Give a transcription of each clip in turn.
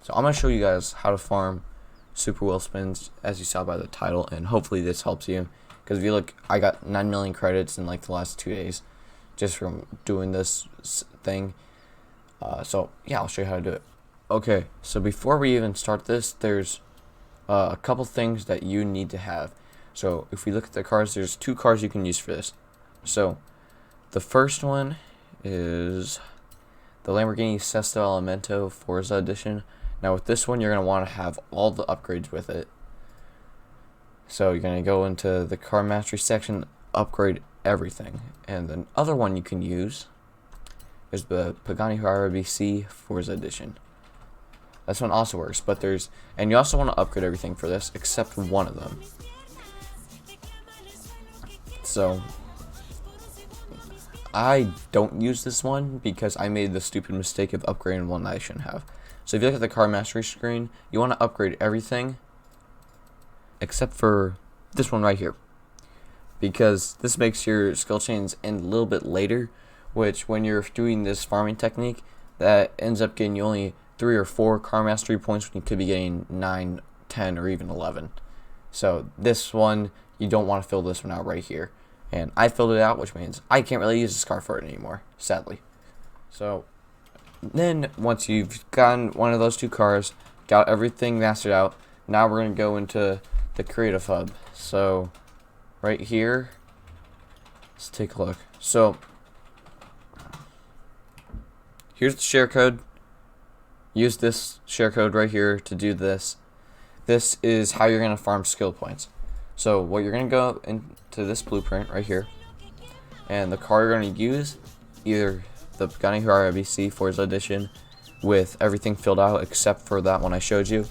So I'm going to show you guys how to farm super wheel spins, as you saw by the title, and hopefully this helps you. Because if you look, I got 9 million credits in like the last 2 days just from doing this thing. So yeah, I'll show you how to do it. Okay, so before we even start this, there's a couple things that you need to have. So if we look at the cars, there's 2 cars you can use for this. So the first one is the Lamborghini Sesto Elemento Forza Edition. Now with this one, you're going to want to have all the upgrades with it. So you're going to go into the car mastery section, upgrade everything. And the other one you can use is the Pagani Huayra BC Forza Edition. This one also works, but and you also want to upgrade everything for this except one of them. So I don't use this one because I made the stupid mistake of upgrading one that I shouldn't have. So if you look at the car mastery screen, you want to upgrade everything except for this one right here, because this makes your skill chains end a little bit later, which when you're doing this farming technique, that ends up getting you only 3 or 4 car mastery points when you could be getting 9, 10, or even 11. So this one, you don't want to fill this one out right here. And I filled it out, which means I can't really use this car for it anymore, sadly. So then once you've gotten one of those 2 cars, got everything mastered out, now we're going to go into the creative hub. So right here, let's take a look. So here's the share code. Use this share code right here to do this. This is how you're going to farm skill points. So what you're going to go into this blueprint right here, and the car you're going to use, either the Pagani Huayra BC Forza Edition with everything filled out except for that one I showed you,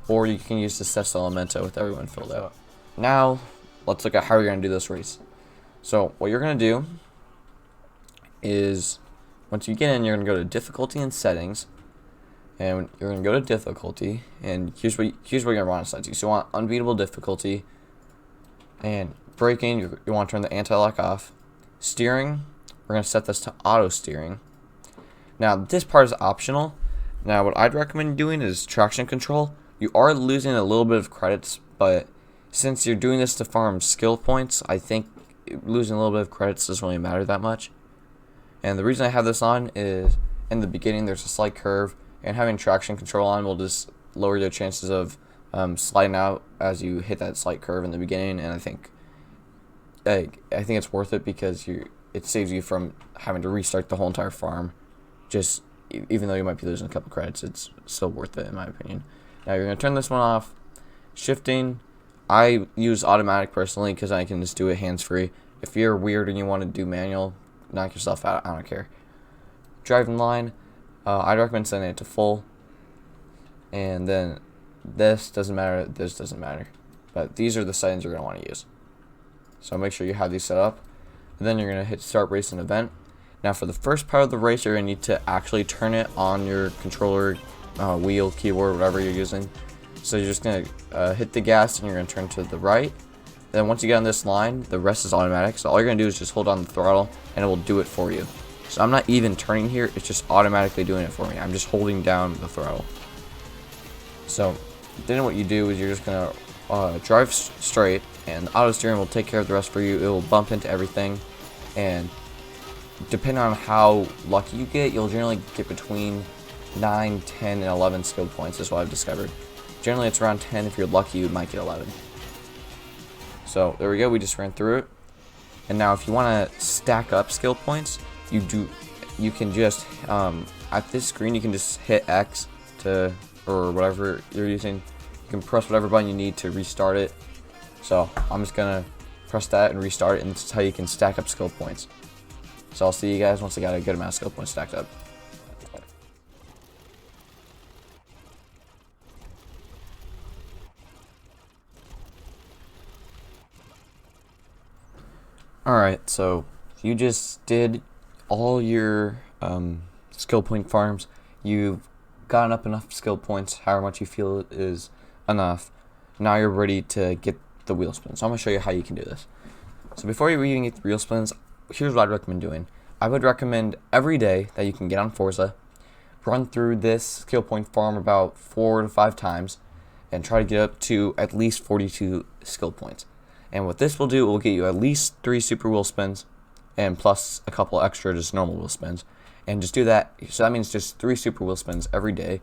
or you can use the Sesto Elemento with everyone filled out. Now let's look at how you're going to do this race. So what you're going to do is, once you get in, you're going to go to difficulty and settings, and you're going to go to difficulty, and here's what you're going to want to set to. So you want unbeatable difficulty, and braking, you want to turn the anti-lock off. Steering, we're going to set this to auto steering. Now this part is optional. Now what I'd recommend doing is traction control. You are losing a little bit of credits, but since you're doing this to farm skill points, I think losing a little bit of credits doesn't really matter that much. And the reason I have this on is in the beginning there's a slight curve, and having traction control on will just lower your chances of sliding out as you hit that slight curve in the beginning. And I think it's worth it because it saves you from having to restart the whole entire farm. Just even though you might be losing a couple credits, it's still worth it in my opinion. Now you're going to turn this one off. Shifting, I use automatic personally because I can just do it hands-free. If you're weird and you want to do manual, knock yourself out, I don't care. Driving line, I'd recommend setting it to full. And then this doesn't matter, this doesn't matter. But these are the settings you're going to want to use. So make sure you have these set up. And then you're going to hit start race and event. Now for the first part of the race, you're going to need to actually turn it on your controller, wheel, keyboard, whatever you're using. So you're just going to hit the gas and you're going to turn to the right. Then once you get on this line, the rest is automatic. So all you're going to do is just hold on the throttle and it will do it for you. So I'm not even turning here, it's just automatically doing it for me. I'm just holding down the throttle. So then what you do is you're just going to drive straight, and the auto steering will take care of the rest for you. It will bump into everything, and depending on how lucky you get, you'll generally get between 9, 10, and 11 skill points is what I've discovered. Generally it's around 10. If you're lucky, you might get 11. So there we go, we just ran through it. And now if you want to stack up skill points, you can just at this screen you can just hit X or whatever you're using. You can press whatever button you need to restart it. So I'm just gonna press that and restart it, and this is how you can stack up skill points. So I'll see you guys once I got a good amount of skill points stacked up. Alright, so you just did all your skill point farms. You've gotten up enough skill points, however much you feel is enough. Now you're ready to get the wheel spins. So I'm going to show you how you can do this. So before you even get the wheel spins, here's what I'd recommend doing. I would recommend every day that you can get on Forza, run through this skill point farm about 4 to 5 times and try to get up to at least 42 skill points. And what this will do, it will get you at least 3 super wheel spins and plus a couple extra just normal wheel spins. And just do that. So that means just 3 super wheel spins every day.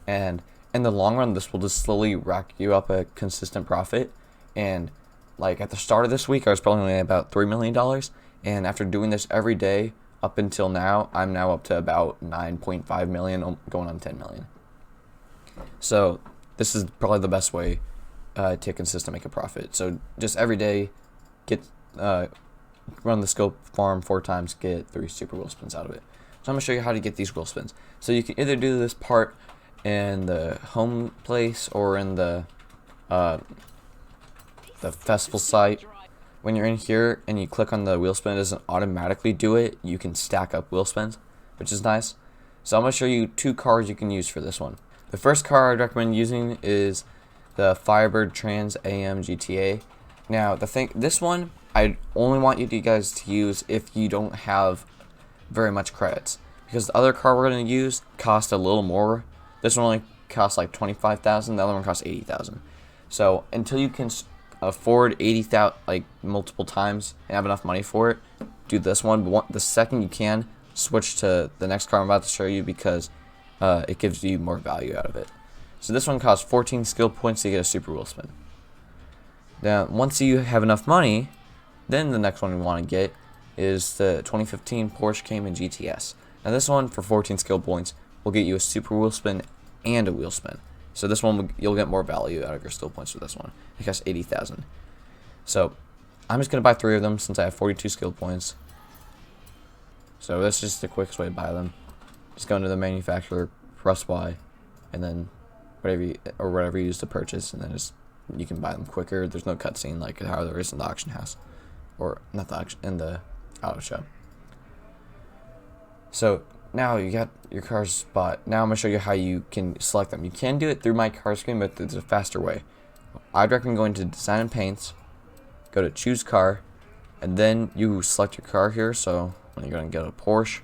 And in the long run, this will just slowly rack you up a consistent profit. And like at the start of this week, I was probably only at about $3 million. And after doing this every day up until now, I'm now up to about 9.5 million, going on 10 million. So this is probably the best way to consistently make a profit. So just every day, run the skill farm 4 times, get 3 super wheel spins out of it. So I'm going to show you how to get these wheel spins. So you can either do this part in the home place or in the festival site. When you're in here and you click on the wheel spin, it doesn't automatically do it. You can stack up wheel spins, which is nice. So I'm going to show you 2 cars you can use for this one. The first car I'd recommend using is the Firebird Trans AM GTA. Now this one I only want you guys to use if you don't have very much credits, because the other car we're going to use cost a little more. This one only costs like 25,000. The other one costs 80,000. So until you can afford 80,000 like multiple times and have enough money for it, do this one. But the second you can, switch to the next car I'm about to show you, because it gives you more value out of it. So this one costs 14 skill points to get a super wheel spin. Now once you have enough money, then the next one we want to get is the 2015 Porsche Cayman GTS. Now this one for 14 skill points will get you a super wheel spin and a wheel spin. So this one you'll get more value out of your skill points for this one. It costs 80,000. So I'm just gonna buy 3 of them since I have 42 skill points. So that's just the quickest way to buy them. Just go into the manufacturer, press Y, and then whatever you use to purchase, and then you can buy them quicker. There's no cutscene like how there is in the auction house, or not the auction, in the auto show. So now you got your cars bought. Now I'm going to show you how you can select them. You can do it through my car screen, but there's a faster way. I'd recommend going to Design and Paints, go to Choose Car, and then you select your car here. So when you're going to get a Porsche.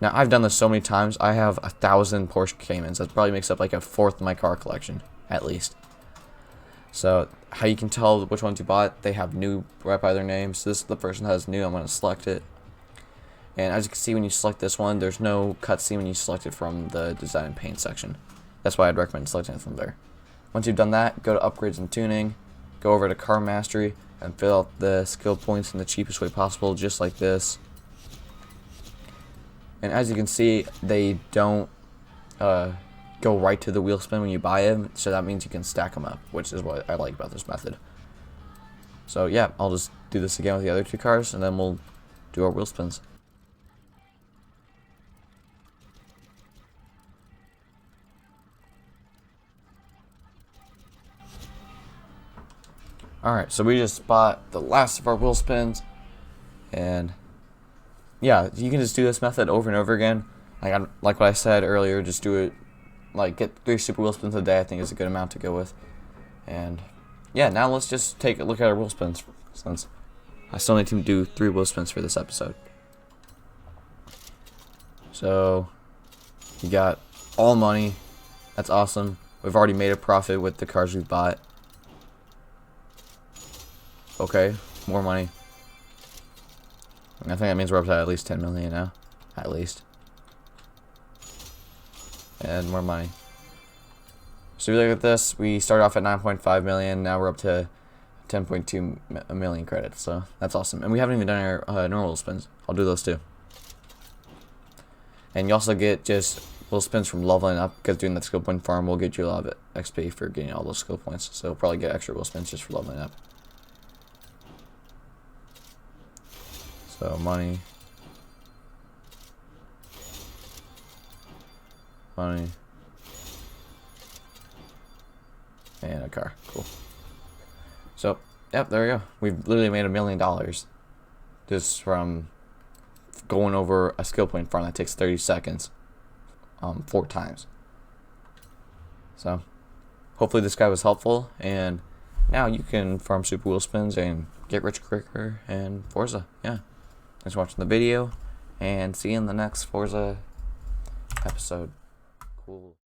Now I've done this so many times. I have 1,000 Porsche Caymans. That probably makes up like a 1/4 of my car collection, at least. So how you can tell which ones you bought, they have new right by their name. So this is the person that has new. I'm going to select it. And as you can see, when you select this one, there's no cutscene when you select it from the Design and Paint section. That's why I'd recommend selecting it from there. Once you've done that, go to Upgrades and Tuning, go over to Car Mastery, and fill out the skill points in the cheapest way possible, just like this. And as you can see, they don't go right to the wheel spin when you buy them, so that means you can stack them up, which is what I like about this method. So yeah, I'll just do this again with the other 2 cars, and then we'll do our wheel spins. Alright, so we just bought the last of our wheel spins, and yeah, you can just do this method over and over again. Like what I said earlier, just do it, like get 3 super wheel spins a day, I think is a good amount to go with. And yeah, now let's just take a look at our wheel spins, since I still need to do 3 wheel spins for this episode. So you got all money, that's awesome. We've already made a profit with the cars we've bought. Okay, more money. I think that means we're up to at least 10 million now. At least. And more money. So if you look at this, we started off at 9.5 million, now we're up to 10.2 million credits. So that's awesome. And we haven't even done our normal spins. I'll do those too. And you also get just little spins from leveling up, because doing that skill point farm will get you a lot of XP for getting all those skill points. So you'll probably get extra wheel spins just for leveling up. So money, and a car. Cool. So yep, there we go. We've literally made $1 million just from going over a skill point farm that takes 30 seconds 4 times. So hopefully this guy was helpful, and now you can farm super wheel spins and get rich quicker in Forza. Yeah. Thanks for watching the video, and see you in the next Forza episode. Cool.